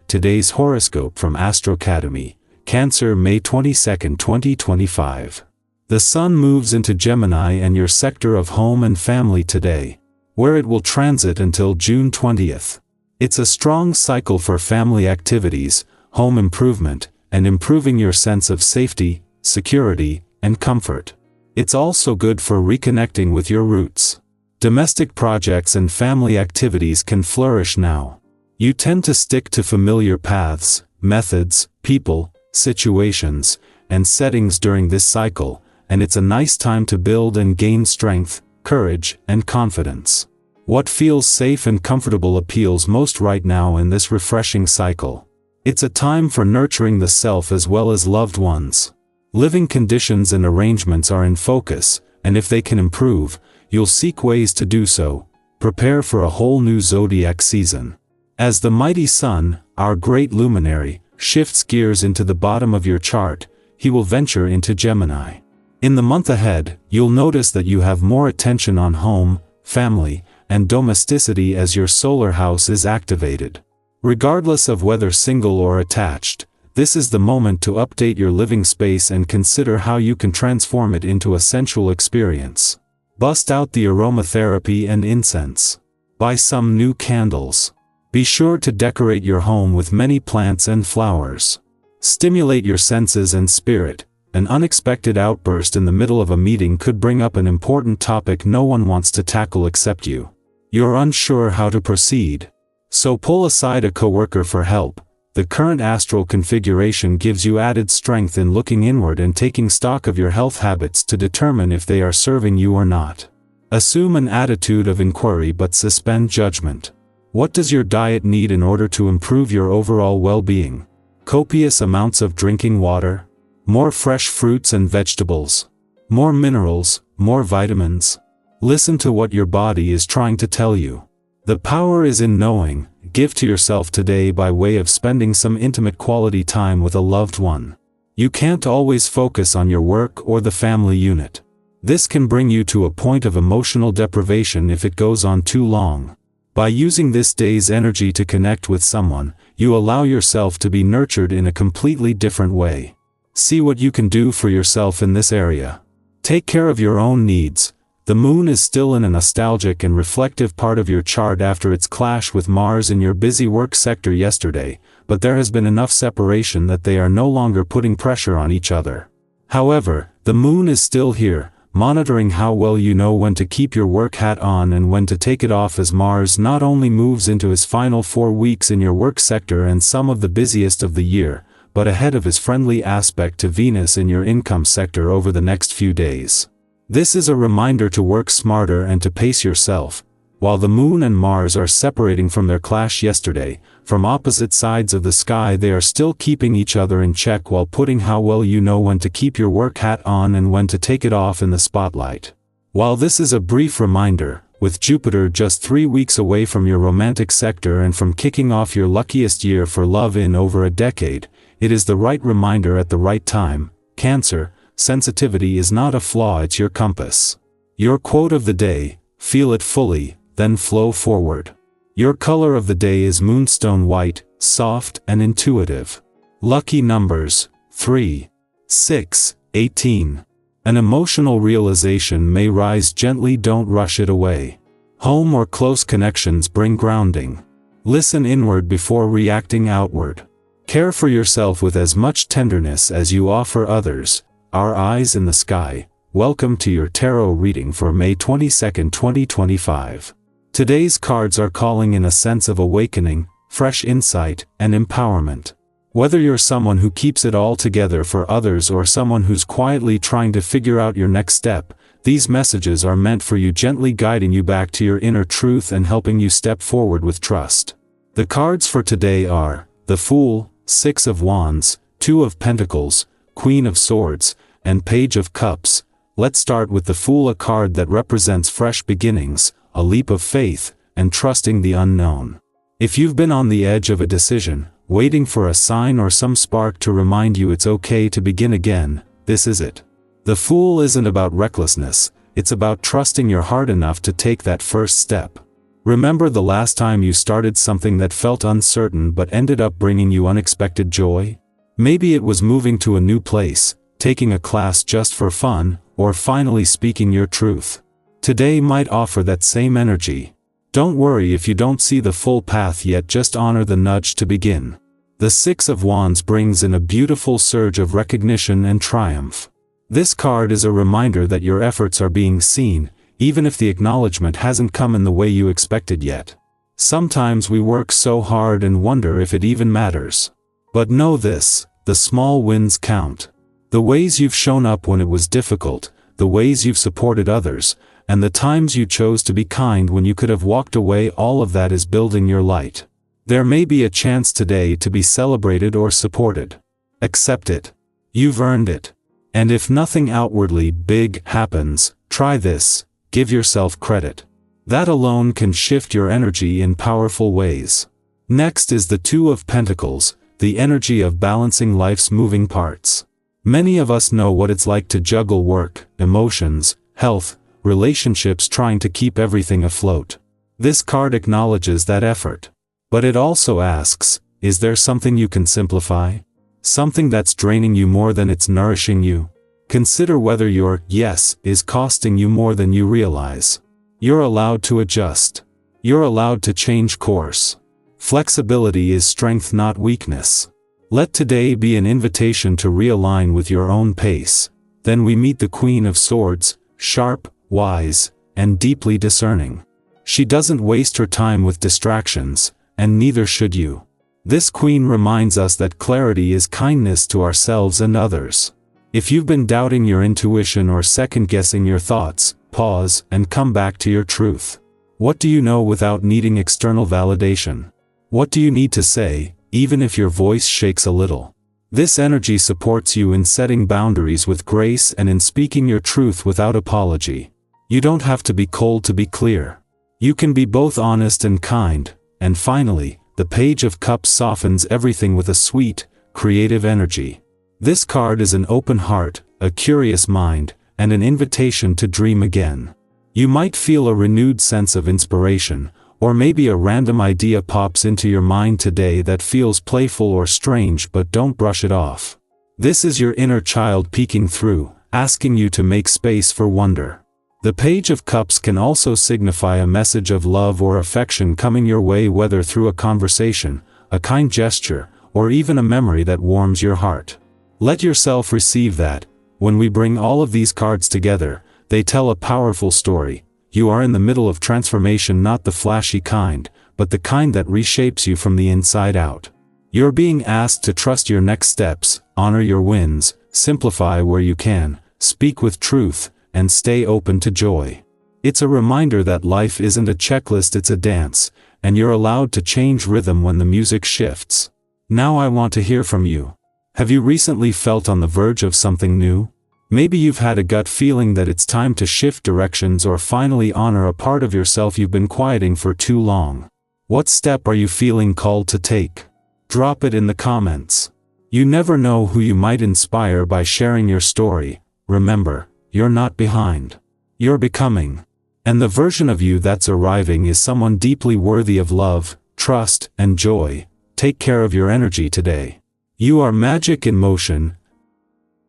Today's horoscope from Astro Academy, Cancer, May 22, 2025. The Sun moves into Gemini and your sector of home and family today, where it will transit until June 20th. It's a strong cycle for family activities, home improvement, and improving your sense of safety, security, and comfort. It's also good for reconnecting with your roots. Domestic projects and family activities can flourish now. You tend to stick to familiar paths, methods, people, situations, and settings during this cycle, and it's a nice time to build and gain strength, courage, and confidence. What feels safe and comfortable appeals most right now in this refreshing cycle. It's a time for nurturing the self as well as loved ones. Living conditions and arrangements are in focus, and if they can improve, you'll seek ways to do so. Prepare for a whole new zodiac season. As the mighty Sun, our great luminary, shifts gears into the bottom of your chart, he will venture into Gemini. In the month ahead, you'll notice that you have more attention on home, family, and domesticity as your solar house is activated. Regardless of whether single or attached, this is the moment to update your living space and consider how you can transform it into a sensual experience. Bust out the aromatherapy and incense. Buy some new candles. Be sure to decorate your home with many plants and flowers. Stimulate your senses and spirit. An unexpected outburst in the middle of a meeting could bring up an important topic no one wants to tackle except you. You're unsure how to proceed. So pull aside a coworker for help. The current astral configuration gives you added strength in looking inward and taking stock of your health habits to determine if they are serving you or not. Assume an attitude of inquiry but suspend judgment. What does your diet need in order to improve your overall well-being? Copious amounts of drinking water? More fresh fruits and vegetables? More minerals, more vitamins? Listen to what your body is trying to tell you. The power is in knowing. Give to yourself today by way of spending some intimate quality time with a loved one. You can't always focus on your work or the family unit. This can bring you to a point of emotional deprivation if it goes on too long. By using this day's energy to connect with someone, you allow yourself to be nurtured in a completely different way. See what you can do for yourself in this area. Take care of your own needs. The moon is still in a nostalgic and reflective part of your chart after its clash with Mars in your busy work sector yesterday, but there has been enough separation that they are no longer putting pressure on each other. However, the moon is still here, monitoring how well you know when to keep your work hat on and when to take it off, as Mars not only moves into his final 4 weeks in your work sector and some of the busiest of the year, but ahead of his friendly aspect to Venus in your income sector over the next few days. This is a reminder to work smarter and to pace yourself. While the moon and Mars are separating from their clash yesterday, from opposite sides of the sky they are still keeping each other in check while putting how well you know when to keep your work hat on and when to take it off in the spotlight. While this is a brief reminder, with Jupiter just 3 weeks away from your romantic sector and from kicking off your luckiest year for love in over a decade, it is the right reminder at the right time. Cancer, sensitivity is not a flaw, it's your compass. Your quote of the day: feel it fully, then flow forward. Your color of the day is moonstone white, soft and intuitive. Lucky numbers: 3, 6, 18. An emotional realization may rise gently, don't rush it away. Home or close connections bring grounding. Listen inward before reacting outward. Care for yourself with as much tenderness as you offer others. Our eyes in the sky. Welcome to your tarot reading for May 22, 2025. Today's cards are calling in a sense of awakening, fresh insight, and empowerment. Whether you're someone who keeps it all together for others or someone who's quietly trying to figure out your next step, these messages are meant for you, gently guiding you back to your inner truth and helping you step forward with trust. The cards for today are the Fool, 6 of Wands, 2 of Pentacles, Queen of Swords, and Page of Cups. Let's start with the Fool, a card that represents fresh beginnings, a leap of faith, and trusting the unknown. If you've been on the edge of a decision, waiting for a sign or some spark to remind you it's okay to begin again, this is it. The Fool isn't about recklessness, it's about trusting your heart enough to take that first step. Remember the last time you started something that felt uncertain but ended up bringing you unexpected joy? Maybe it was moving to a new place, taking a class just for fun, or finally speaking your truth. Today might offer that same energy. Don't worry if you don't see the full path yet, just honor the nudge to begin. The Six of Wands brings in a beautiful surge of recognition and triumph. This card is a reminder that your efforts are being seen, even if the acknowledgement hasn't come in the way you expected yet. Sometimes we work so hard and wonder if it even matters. But know this, the small wins count. The ways you've shown up when it was difficult, the ways you've supported others, and the times you chose to be kind when you could have walked away, all of that is building your light. There may be a chance today to be celebrated or supported. Accept it. You've earned it. And if nothing outwardly big happens, try this. Give yourself credit. That alone can shift your energy in powerful ways. Next is the Two of Pentacles, the energy of balancing life's moving parts. Many of us know what it's like to juggle work, emotions, health, relationships, trying to keep everything afloat. This card acknowledges that effort. But it also asks, is there something you can simplify? Something that's draining you more than it's nourishing you? Consider whether your yes is costing you more than you realize. You're allowed to adjust. You're allowed to change course. Flexibility is strength, not weakness. Let today be an invitation to realign with your own pace. Then we meet the Queen of Swords, sharp, wise, and deeply discerning. She doesn't waste her time with distractions, and neither should you. This Queen reminds us that clarity is kindness to ourselves and others. If you've been doubting your intuition or second-guessing your thoughts, pause and come back to your truth. What do you know without needing external validation? What do you need to say, even if your voice shakes a little? This energy supports you in setting boundaries with grace and in speaking your truth without apology. You don't have to be cold to be clear. You can be both honest and kind. And finally, the Page of Cups softens everything with a sweet, creative energy. This card is an open heart, a curious mind, and an invitation to dream again. You might feel a renewed sense of inspiration, or maybe a random idea pops into your mind today that feels playful or strange, but don't brush it off. This is your inner child peeking through, asking you to make space for wonder. The Page of Cups can also signify a message of love or affection coming your way, whether through a conversation, a kind gesture, or even a memory that warms your heart. Let yourself receive that. When we bring all of these cards together, they tell a powerful story. You are in the middle of transformation, not the flashy kind, but the kind that reshapes you from the inside out. You're being asked to trust your next steps, honor your wins, simplify where you can, speak with truth, and stay open to joy. It's a reminder that life isn't a checklist, it's a dance, and you're allowed to change rhythm when the music shifts. Now I want to hear from you. Have you recently felt on the verge of something new? Maybe you've had a gut feeling that it's time to shift directions or finally honor a part of yourself you've been quieting for too long. What step are you feeling called to take? Drop it in the comments. You never know who you might inspire by sharing your story. Remember, you're not behind. You're becoming. And the version of you that's arriving is someone deeply worthy of love, trust, and joy. Take care of your energy today. You are magic in motion,